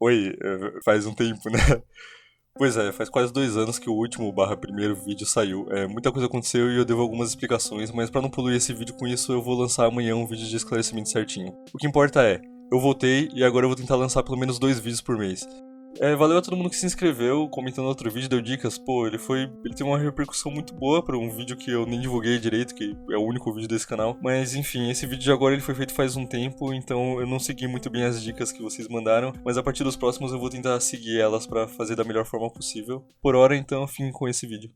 Oi, faz um tempo, né? Pois é, faz quase 2 anos que o último barra primeiro vídeo saiu. Muita coisa aconteceu e eu devo algumas explicações, mas pra não poluir esse vídeo com isso, eu vou lançar amanhã um vídeo de esclarecimento certinho. O que importa é, eu voltei e agora eu vou tentar lançar pelo menos 2 vídeos por mês. Valeu a todo mundo que se inscreveu, comentando no outro vídeo, deu dicas. Pô, ele tem uma repercussão muito boa para um vídeo que eu nem divulguei direito, que é o único vídeo desse canal. Mas enfim, esse vídeo de agora ele foi feito faz um tempo, então eu não segui muito bem as dicas que vocês mandaram. Mas a partir dos próximos eu vou tentar seguir elas para fazer da melhor forma possível. Por hora, então, fiquem com esse vídeo.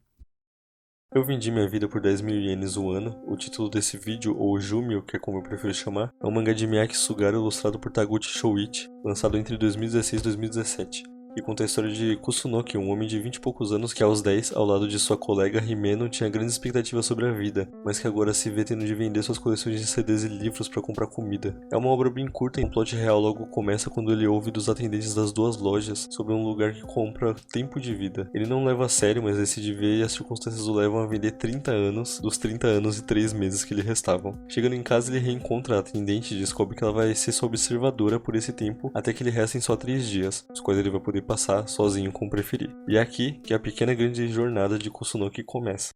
Eu vendi minha vida por 10.000 ienes o ano. O título desse vídeo, ou Jumio, que é como eu prefiro chamar, é um mangá de Miyake Sugaro ilustrado por Taguchi Shouichi, lançado entre 2016 e 2017. E conta a história de Kusunoki, um homem de 20 e poucos anos que aos 10, ao lado de sua colega Himeno, tinha grandes expectativas sobre a vida, mas que agora se vê tendo de vender suas coleções de CDs e livros para comprar comida. É uma obra bem curta e o plot real logo começa quando ele ouve dos atendentes das duas lojas sobre um lugar que compra tempo de vida. Ele não leva a sério, mas decide ver e as circunstâncias o levam a vender 30 anos dos 30 anos e 3 meses que lhe restavam. Chegando em casa, ele reencontra a atendente e descobre que ela vai ser sua observadora por esse tempo até que lhe restem só 3 dias, os quais ele vai poder passar sozinho como preferir. E é aqui que a pequena e grande jornada de Kusunoki começa.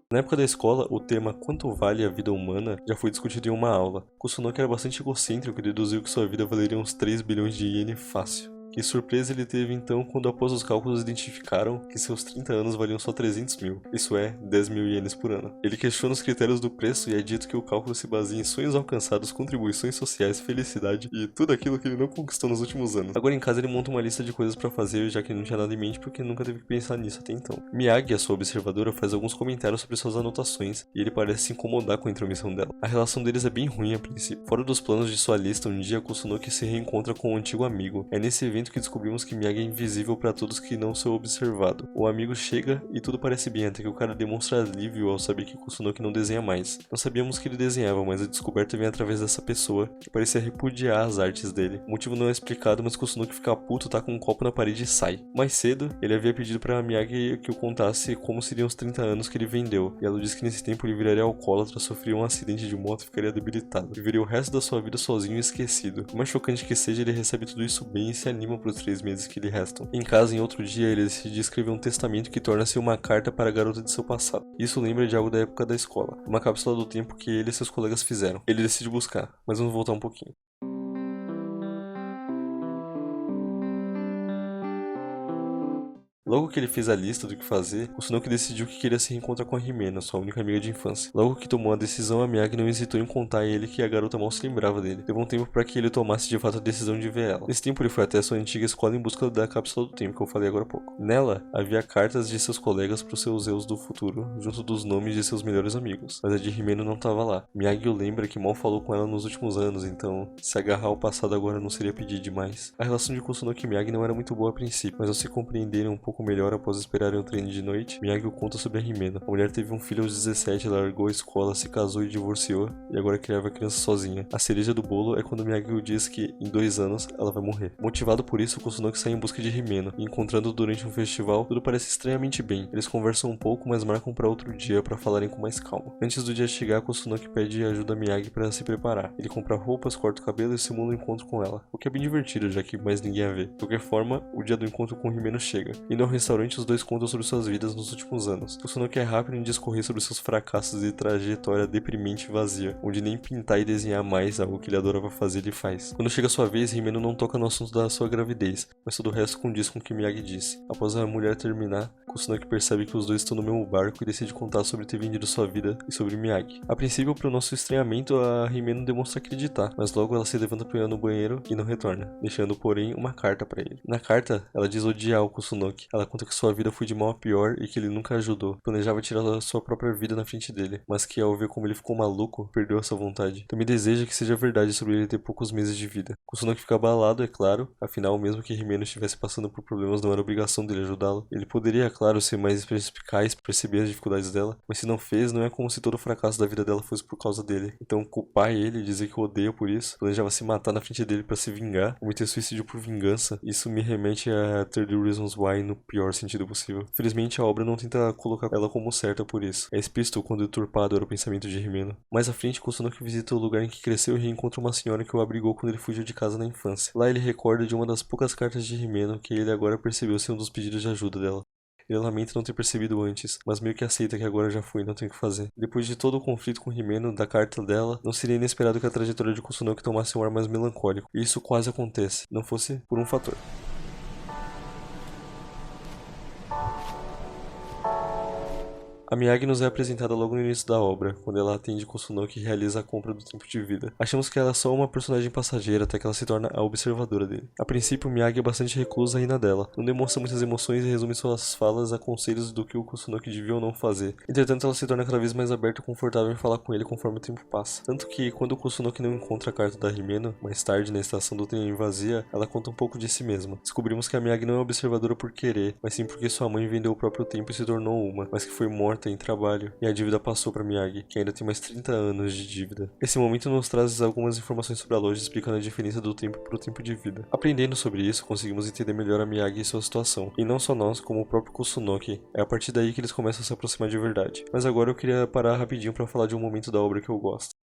Na época da escola, o tema "Quanto vale a vida humana" já foi discutido em uma aula. Kusunoki era bastante egocêntrico e deduziu que sua vida valeria uns 3 bilhões de iene fácil. Que surpresa ele teve então quando após os cálculos identificaram que seus 30 anos valiam só 300 mil, isso é, 10.000 ienes por ano. Ele questiona os critérios do preço e é dito que o cálculo se baseia em sonhos alcançados, contribuições sociais, felicidade e tudo aquilo que ele não conquistou nos últimos anos. Agora em casa ele monta uma lista de coisas pra fazer, já que ele não tinha nada em mente porque nunca teve que pensar nisso até então. Miyagi, a sua observadora, faz alguns comentários sobre suas anotações e ele parece se incomodar com a intromissão dela. A relação deles é bem ruim a princípio. Fora dos planos de sua lista, um dia Kusunoki se reencontra com um antigo amigo. É nesse evento que descobrimos que Miyagi é invisível para todos que não são observados. O amigo chega e tudo parece bem, até que o cara demonstra alívio ao saber que Kusunoki não desenha mais. Não sabíamos que ele desenhava, mas a descoberta vem através dessa pessoa, que parecia repudiar as artes dele. O motivo não é explicado, mas Kusunoki fica puto, taca um copo na parede e sai. Mais cedo, ele havia pedido para Miyagi que o contasse como seriam os 30 anos que ele vendeu, e ela disse que nesse tempo ele viraria alcoólatra, sofreria um acidente de moto e ficaria debilitado. Viveria o resto da sua vida sozinho e esquecido. Por mais chocante que seja, ele recebe tudo isso bem e se anima para os 3 meses que lhe restam. Em casa, em outro dia, ele decide escrever um testamento que torna-se uma carta para a garota de seu passado. Isso lembra de algo da época da escola, uma cápsula do tempo que ele e seus colegas fizeram. Ele decide buscar, mas vamos voltar um pouquinho. Logo que ele fez a lista do que fazer, Kusunoki decidiu que queria se reencontrar com a Himeno, sua única amiga de infância. Logo que tomou a decisão, a Miyagi não hesitou em contar a ele que a garota mal se lembrava dele. Levou um tempo para que ele tomasse de fato a decisão de ver ela. Nesse tempo ele foi até sua antiga escola em busca da cápsula do tempo que eu falei agora há pouco. Nela, havia cartas de seus colegas para os seus eus do futuro, junto dos nomes de seus melhores amigos. Mas a de Himeno não estava lá. Miyagi o lembra que mal falou com ela nos últimos anos, então se agarrar ao passado agora não seria pedir demais. A relação de Kusunoki e Miyagi não era muito boa a princípio, mas ao se compreenderem um pouco melhor após esperarem o treino de noite, Miyagi o conta sobre a Himeno. A mulher teve um filho aos 17, largou a escola, se casou e divorciou, e agora criava a criança sozinha. A cereja do bolo é quando Miyagi o diz que, em 2 anos, ela vai morrer. Motivado por isso, Kusunoki sai em busca de Himeno, e encontrando durante um festival, tudo parece estranhamente bem. Eles conversam um pouco, mas marcam para outro dia para falarem com mais calma. Antes do dia chegar, Kusunoki pede ajuda a Miyagi para se preparar. Ele compra roupas, corta o cabelo e simula um encontro com ela, o que é bem divertido, já que mais ninguém a vê. De qualquer forma, o dia do encontro com Himeno chega. Indo ao restaurante, os dois contam sobre suas vidas nos últimos anos. Kusunoki é rápido em discorrer sobre seus fracassos e trajetória deprimente e vazia, onde nem pintar e desenhar mais, algo que ele adorava fazer, ele faz. Quando chega sua vez, Himeno não toca no assunto da sua gravidez, mas todo o resto condiz com o que Miyagi disse. Após a mulher terminar, Kusunoki percebe que os dois estão no mesmo barco e decide contar sobre ter vendido sua vida e sobre Miyagi. A princípio, para o nosso estranhamento, a Himeno demonstra acreditar, mas logo ela se levanta para ir no banheiro e não retorna, deixando, porém, uma carta para ele. Na carta, ela diz odiar o Kusunoki. Ela conta que sua vida foi de mal a pior e que ele nunca ajudou. Planejava tirar a sua própria vida na frente dele, mas que ao ver como ele ficou maluco, perdeu essa vontade. Também deseja que seja verdade sobre ele ter poucos meses de vida. Kusunoki fica abalado, é claro, afinal, mesmo que Himeno estivesse passando por problemas, não era obrigação dele ajudá-lo. Ele poderia, claro, ser mais perspicaz, perceber as dificuldades dela, mas se não fez, não é como se todo o fracasso da vida dela fosse por causa dele. Então culpar ele, dizer que o odeia por isso, planejava se matar na frente dele pra se vingar, cometer suicídio por vingança, isso me remete a 30 Reasons Why no pior sentido possível. Felizmente a obra não tenta colocar ela como certa por isso. É explícito quando deturpado era o pensamento de Himeno. Mais à frente, Kusunoki visita o lugar em que cresceu e reencontra uma senhora que o abrigou quando ele fugiu de casa na infância. Lá ele recorda de uma das poucas cartas de Himeno que ele agora percebeu ser um dos pedidos de ajuda dela. Ele lamenta não ter percebido antes, mas meio que aceita que agora já foi e não tem o que fazer. Depois de todo o conflito com Himeno, da carta dela, não seria inesperado que a trajetória de Kusunoki tomasse um ar mais melancólico. E isso quase acontece, não fosse por um fator. A Miyagi nos é apresentada logo no início da obra, quando ela atende Kusunoki e realiza a compra do tempo de vida. Achamos que ela é só uma personagem passageira até que ela se torna a observadora dele. A princípio, Miyagi é bastante reclusa ainda dela, não demonstra muitas emoções e resume suas falas a conselhos do que o Kusunoki devia ou não fazer. Entretanto, ela se torna cada vez mais aberta e confortável em falar com ele conforme o tempo passa. Tanto que, quando o Kusunoki não encontra a carta da Himeno, mais tarde na estação do trem vazia, ela conta um pouco de si mesma. Descobrimos que a Miyagi não é observadora por querer, mas sim porque sua mãe vendeu o próprio tempo e se tornou uma, mas que foi morta em trabalho, e a dívida passou para Miyagi, que ainda tem mais 30 anos de dívida. Esse momento nos traz algumas informações sobre a loja explicando a diferença do tempo para o tempo de vida. Aprendendo sobre isso, conseguimos entender melhor a Miyagi e sua situação, e não só nós, como o próprio Kusunoki. É a partir daí que eles começam a se aproximar de verdade. Mas agora eu queria parar rapidinho para falar de um momento da obra que eu gosto.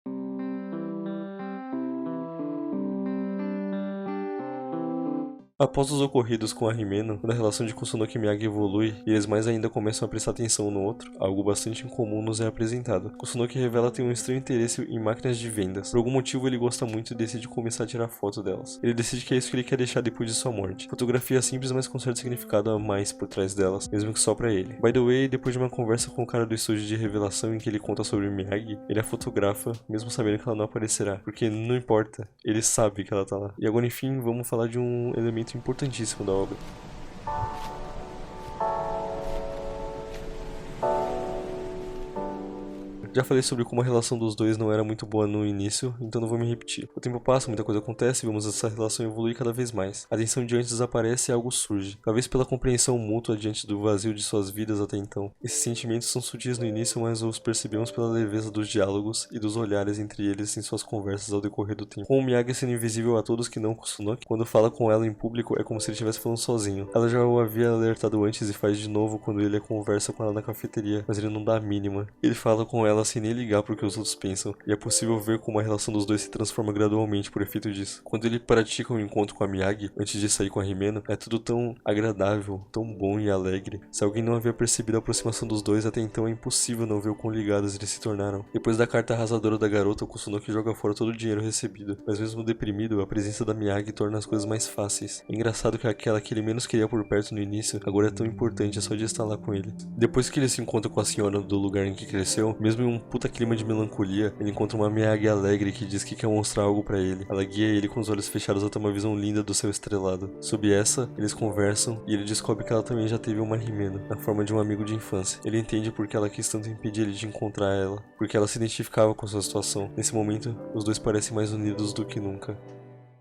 Após os ocorridos com a Himeno, quando a relação de Kusunoki e Miyagi evolui e eles mais ainda começam a prestar atenção um no outro, algo bastante incomum nos é apresentado. Kusunoki revela ter um estranho interesse em máquinas de vendas. Por algum motivo ele gosta muito e decide começar a tirar foto delas. Ele decide que é isso que ele quer deixar depois de sua morte. Fotografia simples, mas com certo significado a mais por trás delas, mesmo que só pra ele. By the way, depois de uma conversa com o cara do estúdio de revelação em que ele conta sobre Miyagi, ele a fotografa, mesmo sabendo que ela não aparecerá, porque não importa, ele sabe que ela tá lá. E agora enfim, vamos falar de um elemento importantíssimo da obra. Já falei sobre como a relação dos dois não era muito boa no início, então não vou me repetir. O tempo passa, muita coisa acontece e vemos essa relação evoluir cada vez mais. A tensão de antes desaparece e algo surge, talvez pela compreensão mútua diante do vazio de suas vidas até então. Esses sentimentos são sutis no início, mas os percebemos pela leveza dos diálogos e dos olhares entre eles em suas conversas ao decorrer do tempo. Com o Miyagi sendo invisível a todos que não Kusunoki, quando fala com ela em público é como se ele estivesse falando sozinho. Ela já o havia alertado antes e faz de novo quando ele conversa com ela na cafeteria, mas ele não dá a mínima. Ele fala com ela sem nem ligar pro que os outros pensam, e é possível ver como a relação dos dois se transforma gradualmente por efeito disso. Quando ele pratica um encontro com a Miyagi, antes de sair com a Himeno, é tudo tão agradável, tão bom e alegre. Se alguém não havia percebido a aproximação dos dois até então, é impossível não ver o quão ligados eles se tornaram. Depois da carta arrasadora da garota, o Kusunoki joga fora todo o dinheiro recebido, mas mesmo deprimido, a presença da Miyagi torna as coisas mais fáceis. É engraçado que aquela que ele menos queria por perto no início, agora é tão importante só de estar lá com ele. Depois que ele se encontra com a senhora do lugar em que cresceu, mesmo em um puta clima de melancolia, ele encontra uma Miyagi alegre que diz que quer mostrar algo pra ele. Ela guia ele com os olhos fechados até uma visão linda do céu estrelado. Sob essa, eles conversam e ele descobre que ela também já teve uma Himeno, na forma de um amigo de infância. Ele entende porque ela quis tanto impedir ele de encontrar ela, porque ela se identificava com sua situação. Nesse momento, os dois parecem mais unidos do que nunca.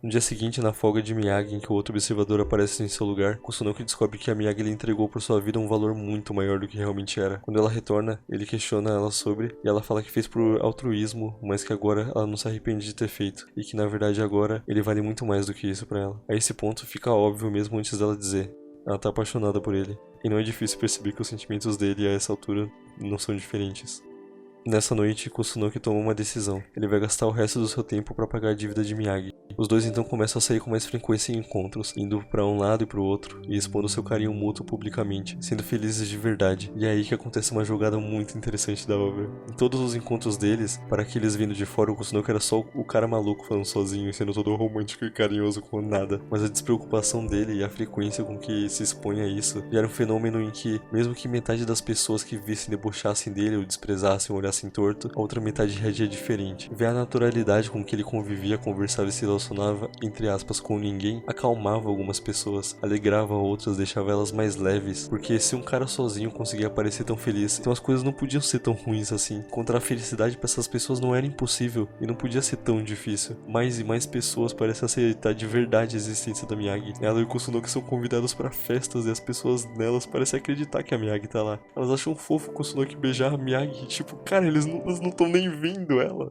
No dia seguinte, na folga de Miyagi, em que o outro observador aparece em seu lugar, Kusunoki descobre que a Miyagi lhe entregou por sua vida um valor muito maior do que realmente era. Quando ela retorna, ele questiona ela sobre, e ela fala que fez por altruísmo, mas que agora ela não se arrepende de ter feito, e que na verdade agora ele vale muito mais do que isso pra ela. A esse ponto fica óbvio mesmo antes dela dizer, ela tá apaixonada por ele, e não é difícil perceber que os sentimentos dele a essa altura não são diferentes. Nessa noite, Kusunoki toma uma decisão. Ele vai gastar o resto do seu tempo para pagar a dívida de Miyagi. Os dois então começam a sair com mais frequência em encontros, indo para um lado e para o outro, e expondo seu carinho mútuo publicamente, sendo felizes de verdade. E é aí que acontece uma jogada muito interessante da obra. Em todos os encontros deles, para aqueles vindo de fora, o Kusunoki era só o cara maluco falando sozinho, sendo todo romântico e carinhoso com nada. Mas a despreocupação dele e a frequência com que se expõe a isso, gera um fenômeno em que, mesmo que metade das pessoas que vissem debochassem dele ou desprezassem ou olhassem torto, a outra metade reagia diferente. Ver a naturalidade com que ele convivia, conversava e se relacionava, entre aspas, com ninguém, acalmava algumas pessoas, alegrava outras, deixava elas mais leves, porque se um cara sozinho conseguia parecer tão feliz, então as coisas não podiam ser tão ruins assim. Encontrar felicidade para essas pessoas não era impossível e não podia ser tão difícil. Mais e mais pessoas parecem aceitar de verdade a existência da Miyagi. Ela e o Kusunoki são convidados para festas e as pessoas nelas parecem acreditar que a Miyagi tá lá. Elas acham fofo o Kusunoki beijar a Miyagi, tipo, cara, eles não estão nem vendo ela.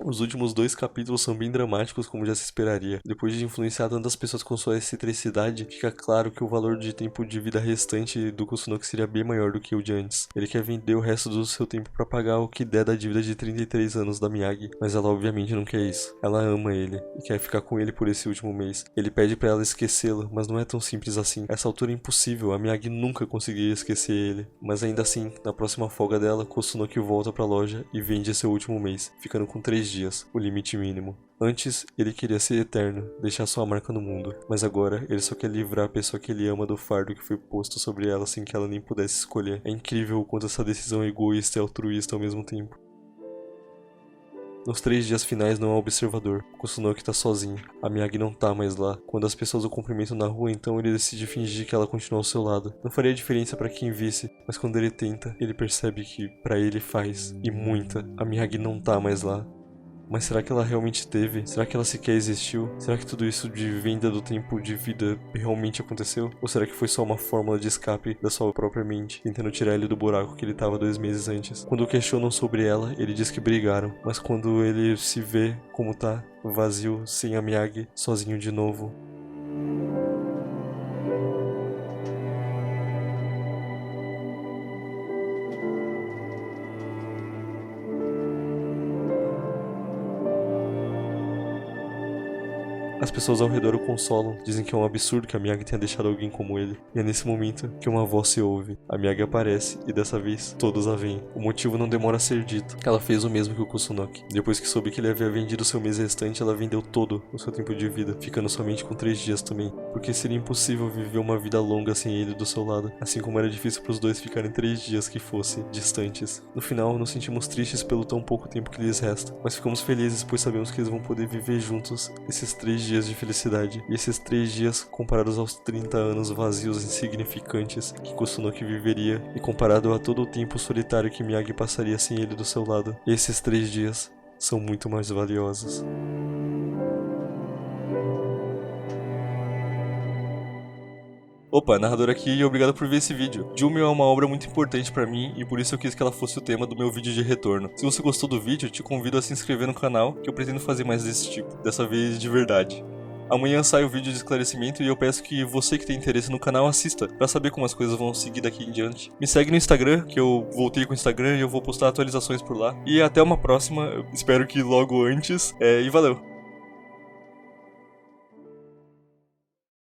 Os últimos 2 capítulos são bem dramáticos, como já se esperaria. Depois de influenciar tantas pessoas com sua excentricidade, fica claro que o valor de tempo de vida restante do Kusunoki seria bem maior do que o de antes. Ele quer vender o resto do seu tempo para pagar o que der da dívida de 33 anos da Miyagi, mas ela obviamente não quer isso. Ela ama ele e quer ficar com ele por esse último mês. Ele pede para ela esquecê-lo, mas não é tão simples assim. Essa altura é impossível, a Miyagi nunca conseguiria esquecer ele. Mas ainda assim, na próxima folga dela, Kusunoki volta para a loja e vende seu último mês, ficando com 3 dias, o limite mínimo. Antes, ele queria ser eterno, deixar sua marca no mundo, mas agora ele só quer livrar a pessoa que ele ama do fardo que foi posto sobre ela sem que ela nem pudesse escolher. É incrível o quanto essa decisão é egoísta e altruísta ao mesmo tempo. Nos 3 dias finais não há observador. Kusunoki tá sozinho. A Miyagi não tá mais lá. Quando as pessoas o cumprimentam na rua, então ele decide fingir que ela continua ao seu lado. Não faria diferença pra quem visse, mas quando ele tenta, ele percebe que pra ele faz. E muita. A Miyagi não tá mais lá. Mas será que ela realmente teve? Será que ela sequer existiu? Será que tudo isso de venda do tempo de vida realmente aconteceu? Ou será que foi só uma fórmula de escape da sua própria mente, tentando tirar ele do buraco que ele estava 2 meses antes? Quando questionam sobre ela, ele diz que brigaram, mas quando ele se vê como tá, vazio, sem a Miyagi, sozinho de novo, as pessoas ao redor o consolam, dizem que é um absurdo que a Miyagi tenha deixado alguém como ele. E é nesse momento que uma voz se ouve. A Miyagi aparece e dessa vez todos a veem. O motivo não demora a ser dito. Ela fez o mesmo que o Kusunoki. Depois que soube que ele havia vendido seu mês restante, ela vendeu todo o seu tempo de vida, ficando somente com 3 dias também. Porque seria impossível viver uma vida longa sem ele do seu lado, assim como era difícil para os dois ficarem 3 dias que fossem distantes. No final, nos sentimos tristes pelo tão pouco tempo que lhes resta, mas ficamos felizes pois sabemos que eles vão poder viver juntos esses 3 dias de felicidade, e esses 3 dias comparados aos 30 anos vazios e insignificantes que Kusunoki viveria, e comparado a todo o tempo solitário que Miyagi passaria sem ele do seu lado, esses 3 dias são muito mais valiosos. Opa, narrador aqui e obrigado por ver esse vídeo. Jumi é uma obra muito importante pra mim e por isso eu quis que ela fosse o tema do meu vídeo de retorno. Se você gostou do vídeo, te convido a se inscrever no canal, que eu pretendo fazer mais desse tipo, dessa vez de verdade. Amanhã sai o vídeo de esclarecimento e eu peço que você que tem interesse no canal assista, pra saber como as coisas vão seguir daqui em diante. Me segue no Instagram, que eu voltei com o Instagram e eu vou postar atualizações por lá. E até uma próxima, espero que logo antes, e valeu!